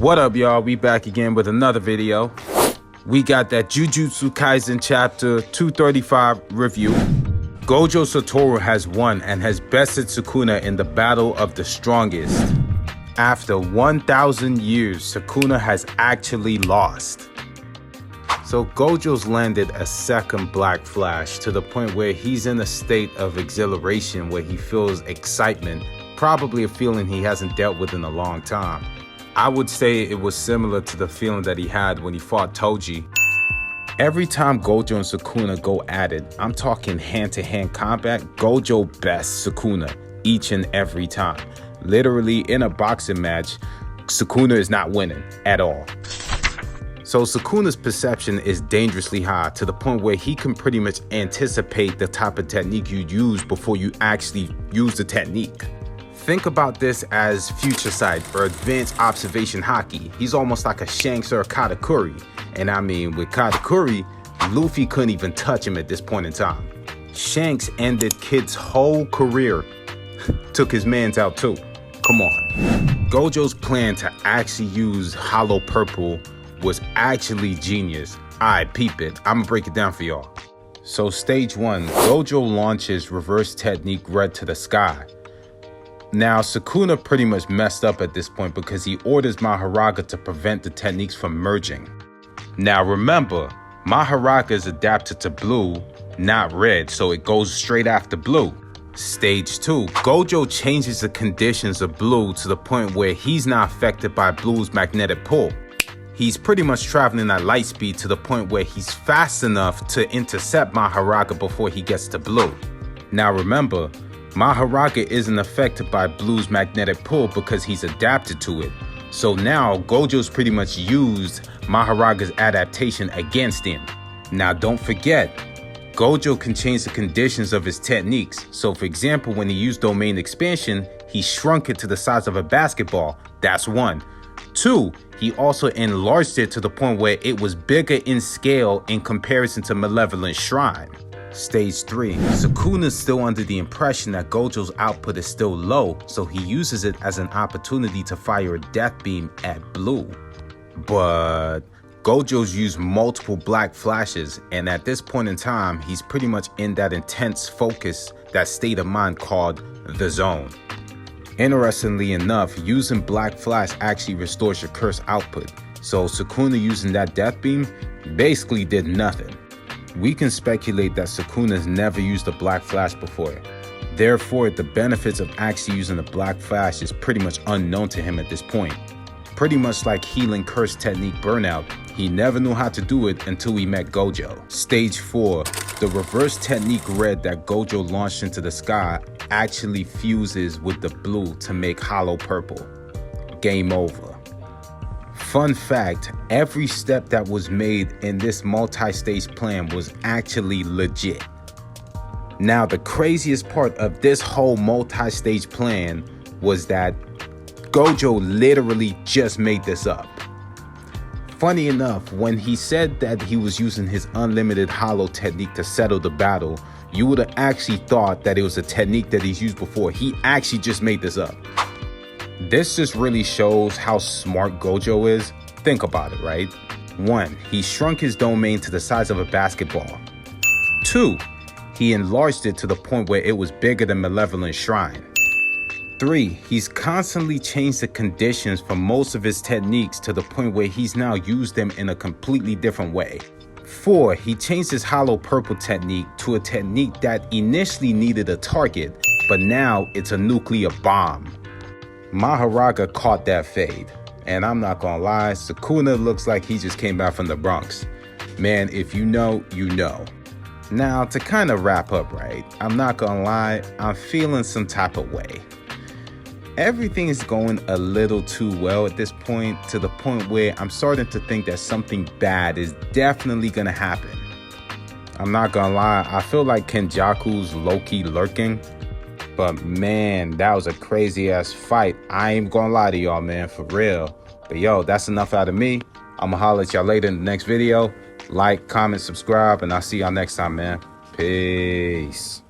What up, y'all? We back again with another video. We got that Jujutsu Kaisen chapter 235 review. Gojo Satoru has won and has bested Sukuna in the battle of the strongest. After 1,000 years, Sukuna has actually lost. So Gojo's landed a second Black Flash to the point where he's in a state of exhilaration where he feels excitement, probably a feeling he hasn't dealt with in a long time. I would say it was similar to the feeling that he had when he fought Toji. Every time Gojo and Sukuna go at it, I'm talking hand-to-hand combat, Gojo bests Sukuna each and every time. Literally, in a boxing match, Sukuna is not winning at all. So Sukuna's perception is dangerously high to the point where he can pretty much anticipate the type of technique you use before you actually use the technique. Think about this as future sight or advanced observation hockey. He's almost like a Shanks or a Katakuri. And I mean, with Katakuri, Luffy couldn't even touch him at this point in time. Shanks ended Kid's whole career. Took his mans out too. Come on. Gojo's plan to actually use Hollow Purple was actually genius. Alright, peep it. I'm gonna break it down for y'all. So stage 1, Gojo launches reverse technique Red to the sky. Now, Sukuna pretty much messed up at this point because he orders Maharaga to prevent the techniques from merging. Now remember, Maharaga is adapted to blue, not red, so it goes straight after blue. Stage 2, Gojo changes the conditions of blue to the point where he's not affected by blue's magnetic pull. He's pretty much traveling at light speed to the point where he's fast enough to intercept Maharaga before he gets to blue. Now remember, Maharaga isn't affected by blue's magnetic pull because he's adapted to it. So now Gojo's pretty much used Maharaga's adaptation against him. Now don't forget, Gojo can change the conditions of his techniques. So for example, when he used domain expansion, he shrunk it to the size of a basketball. That's 1. 2, he also enlarged it to the point where it was bigger in scale in comparison to Malevolent Shrine. Stage 3, Sukuna's still under the impression that Gojo's output is still low, so he uses it as an opportunity to fire a death beam at blue. But Gojo's used multiple Black Flashes, and at this point in time, he's pretty much in that intense focus, that state of mind called the zone. Interestingly enough, using Black Flash actually restores your curse output, so Sukuna using that death beam basically did nothing. We can speculate that Sukuna's never used a Black Flash before. Therefore, the benefits of actually using a Black Flash is pretty much unknown to him at this point. Pretty much like healing curse technique Burnout, he never knew how to do it until he met Gojo. Stage 4, the reverse technique Red that Gojo launched into the sky actually fuses with the blue to make Hollow Purple. Game over. Fun fact, every step that was made in this multi-stage plan was actually legit. Now, the craziest part of this whole multi-stage plan was that Gojo literally just made this up. Funny enough, when he said that he was using his unlimited hollow technique to settle the battle, you would have actually thought that it was a technique that he's used before. He actually just made this up. This just really shows how smart Gojo is. Think about it, right? 1, he shrunk his domain to the size of a basketball. 2, he enlarged it to the point where it was bigger than Malevolent Shrine. 3, he's constantly changed the conditions for most of his techniques to the point where he's now used them in a completely different way. 4, he changed his Hollow Purple technique to a technique that initially needed a target, but now it's a nuclear bomb. Maharaga caught that fade, and I'm not gonna lie, Sukuna looks like he just came back from the Bronx. Man, if you know, you know. Now, to kind of wrap up, right, I'm not gonna lie, I'm feeling some type of way. Everything is going a little too well at this point, to the point where I'm starting to think that something bad is definitely gonna happen. I'm not gonna lie, I feel like Kenjaku's low-key lurking. But man, that was a crazy ass fight. I ain't gonna lie to y'all, man, for real. But yo, that's enough out of me. I'ma holler at y'all later in the next video. Like, comment, subscribe, and I'll see y'all next time, man. Peace.